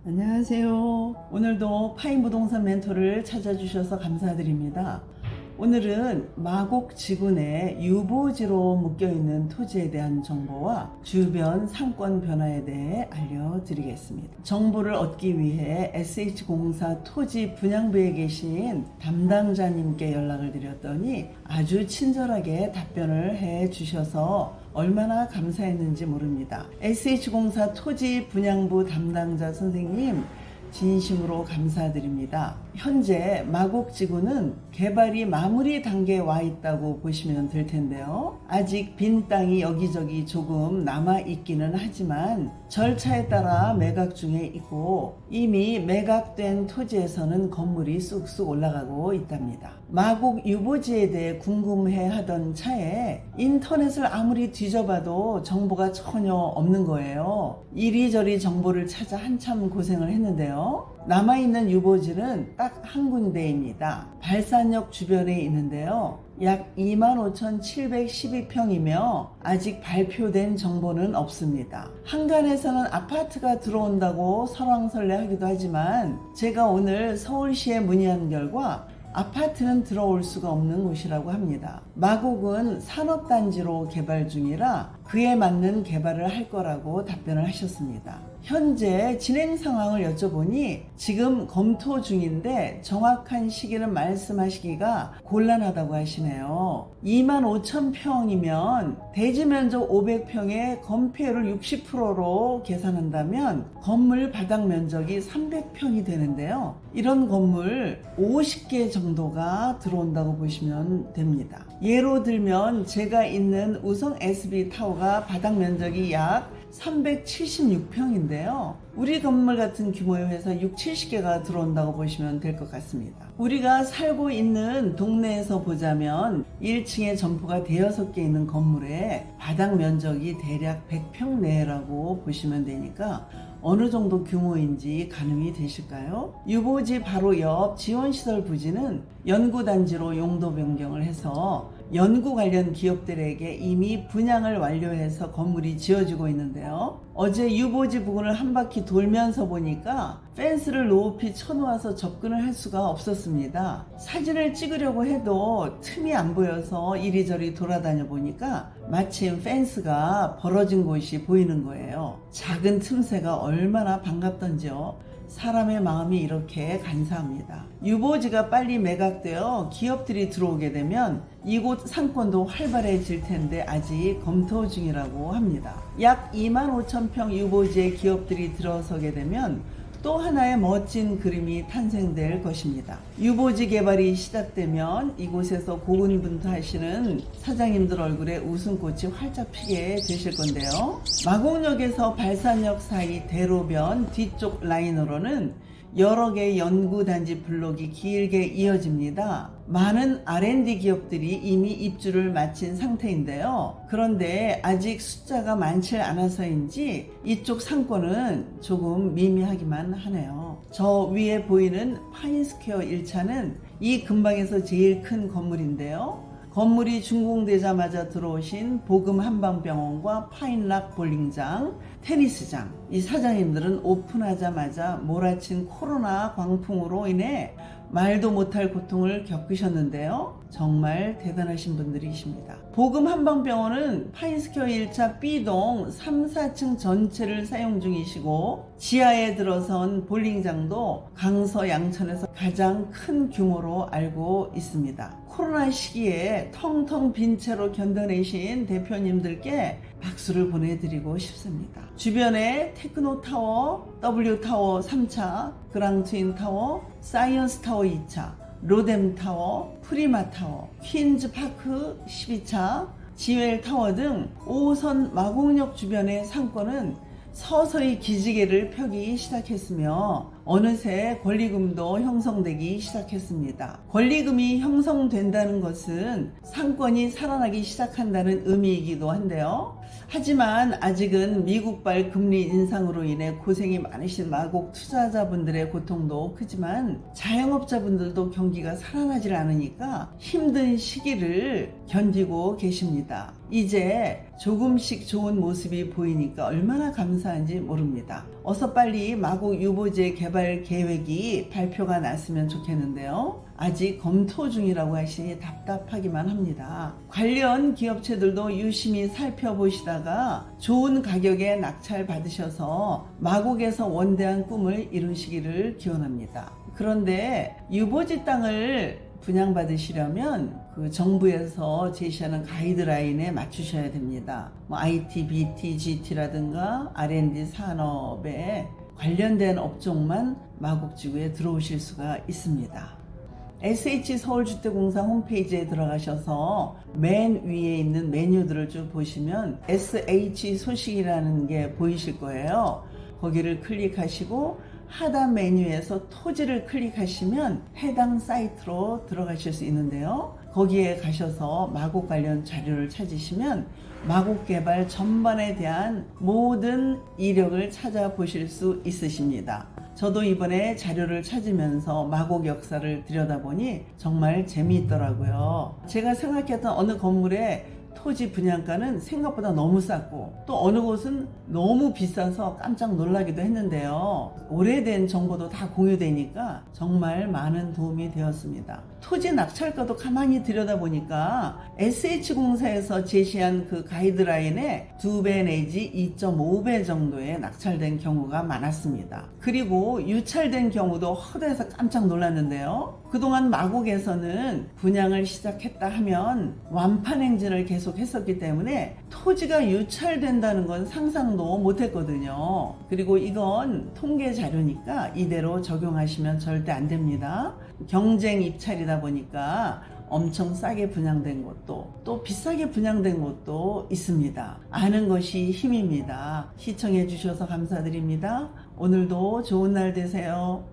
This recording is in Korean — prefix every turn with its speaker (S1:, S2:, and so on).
S1: 안녕하세요. 오늘도 파인 부동산 멘토를 찾아주셔서 감사드립니다. 오늘은 마곡 지구내 유보지로 묶여있는 토지에 대한 정보와 주변 상권 변화에 대해 알려드리겠습니다. 정보를 얻기 위해 SH공사 토지 분양부에 계신 담당자님께 연락을 드렸더니 아주 친절하게 답변을 해 주셔서 얼마나 감사했는지 모릅니다. SH공사 토지 분양부 담당자 선생님, 진심으로 감사드립니다. 현재 마곡지구는 개발이 마무리 단계에 와 있다고 보시면 될 텐데요. 아직 빈 땅이 여기저기 조금 남아 있기는 하지만 절차에 따라 매각 중에 있고 이미 매각된 토지에서는 건물이 쑥쑥 올라가고 있답니다. 마곡 유보지에 대해 궁금해 하던 차에 인터넷을 아무리 뒤져봐도 정보가 전혀 없는 거예요. 이리저리 정보를 찾아 한참 고생을 했는데요. 남아있는 유보지는 딱 한 군데입니다. 발산역 주변에 있는데요. 약 25,712평이며 아직 발표된 정보는 없습니다. 한간에서는 아파트가 들어온다고 설왕설래하기도 하지만 제가 오늘 서울시에 문의한 결과 아파트는 들어올 수가 없는 곳이라고 합니다. 마곡은 산업단지로 개발 중이라 그에 맞는 개발을 할 거라고 답변을 하셨습니다. 현재 진행 상황을 여쭤보니 지금 검토 중인데 정확한 시기는 말씀하시기가 곤란하다고 하시네요. 25,000평이면 대지 면적 500평에 건폐율을 60%로 계산한다면 건물 바닥 면적이 300평이 되는데요. 이런 건물 50개 정도가 들어온다고 보시면 됩니다. 예로 들면 제가 있는 우성 SB타워가 바닥 면적이 약 376평인데요. 우리 건물 같은 규모의 회사 70개가 들어온다고 보시면 될 것 같습니다. 우리가 살고 있는 동네에서 보자면 1층에 점포가 대여섯 개 있는 건물에 바닥 면적이 대략 100평 내라고 보시면 되니까 어느 정도 규모인지 가늠이 되실까요? 유보지 바로 옆 지원시설 부지는 연구단지로 용도 변경을 해서 연구 관련 기업들에게 이미 분양을 완료해서 건물이 지어지고 있는데요. 어제 유보지 부근을 한 바퀴 돌면서 보니까 펜스를 높이 쳐놓아서 접근을 할 수가 없었습니다. 사진을 찍으려고 해도 틈이 안 보여서 이리저리 돌아다녀 보니까 마침 펜스가 벌어진 곳이 보이는 거예요. 작은 틈새가 얼마나 반갑던지요. 사람의 마음이 이렇게 간사합니다. 유보지가 빨리 매각되어 기업들이 들어오게 되면 이곳 상권도 활발해질 텐데 아직 검토 중이라고 합니다. 약 25,000평 유보지에 기업들이 들어서게 되면 또 하나의 멋진 그림이 탄생될 것입니다. 유보지 개발이 시작되면 이곳에서 고군분투하시는 사장님들 얼굴에 웃음꽃이 활짝 피게 되실 건데요. 마곡역에서 발산역 사이 대로변 뒤쪽 라인으로는 여러 개의 연구단지 블록이 길게 이어집니다. 많은 R&D 기업들이 이미 입주를 마친 상태인데요. 그런데 아직 숫자가 많지 않아서인지 이쪽 상권은 조금 미미하기만 하네요. 저 위에 보이는 파인스퀘어 1차는 이 근방에서 제일 큰 건물인데요. 건물이 준공되자마자 들어오신 보금 한방병원과 파인락 볼링장, 테니스장. 이 사장님들은 오픈하자마자 몰아친 코로나 광풍으로 인해 말도 못할 고통을 겪으셨는데요. 정말 대단하신 분들이십니다. 보금 한방병원은 파인스퀘어 1차 B동 3, 4층 전체를 사용 중이시고 지하에 들어선 볼링장도 강서 양천에서 가장 큰 규모로 알고 있습니다. 코로나 시기에 텅텅 빈 채로 견뎌내신 대표님들께 박수를 보내드리고 싶습니다. 주변에 테크노타워, W타워 3차, 그랑트윈타워, 사이언스타워 2차, 로뎀타워, 프리마타워, 퀸즈파크 12차, 지웰타워 등 5호선 마곡역 주변의 상권은 서서히 기지개를 펴기 시작했으며 어느새 권리금도 형성되기 시작했습니다. 권리금이 형성된다는 것은 상권이 살아나기 시작한다는 의미이기도 한데요. 하지만 아직은 미국발 금리 인상으로 인해 고생이 많으신 마곡 투자자분들의 고통도 크지만 자영업자분들도 경기가 살아나질 않으니까 힘든 시기를 견디고 계십니다. 이제 조금씩 좋은 모습이 보이니까 얼마나 감사한지 모릅니다. 어서 빨리 마곡 유보지 개발 계획이 발표가 났으면 좋겠는데요. 아직 검토 중이라고 하시니 답답하기만 합니다. 관련 기업체들도 유심히 살펴보시다가 좋은 가격에 낙찰 받으셔서 마곡에서 원대한 꿈을 이루시기를 기원합니다. 그런데 유보지 땅을 분양받으시려면 그 정부에서 제시하는 가이드라인에 맞추셔야 됩니다. IT, BT, GT라든가 R&D 산업에 관련된 업종만 마곡지구에 들어오실 수가 있습니다. SH서울주택공사 홈페이지에 들어가셔서 맨 위에 있는 메뉴들을 쭉 보시면 SH 소식이라는 게 보이실 거예요. 거기를 클릭하시고 하단 메뉴에서 토지를 클릭하시면 해당 사이트로 들어가실 수 있는데요. 거기에 가셔서 마곡 관련 자료를 찾으시면 마곡 개발 전반에 대한 모든 이력을 찾아보실 수 있으십니다. 저도 이번에 자료를 찾으면서 마곡 역사를 들여다보니 정말 재미있더라고요. 제가 생각했던 어느 건물에 토지 분양가는 생각보다 너무 쌌고 또 어느 곳은 너무 비싸서 깜짝 놀라기도 했는데요. 오래된 정보도 다 공유되니까 정말 많은 도움이 되었습니다. 토지 낙찰가도 가만히 들여다보니까 SH공사에서 제시한 그 가이드라인에 2배 내지 2.5배 정도의 낙찰된 경우가 많았습니다. 그리고 유찰된 경우도 허다해서 깜짝 놀랐는데요. 그동안 마곡에서는 분양을 시작했다 하면 완판 행진을 계속 했었기 때문에 토지가 유찰된다는 건 상상도 못했거든요. 그리고 이건 통계 자료니까 이대로 적용하시면 절대 안 됩니다. 경쟁 입찰이다 보니까 엄청 싸게 분양된 곳도 또 비싸게 분양된 곳도 있습니다. 아는 것이 힘입니다. 시청해 주셔서 감사드립니다. 오늘도 좋은 날 되세요.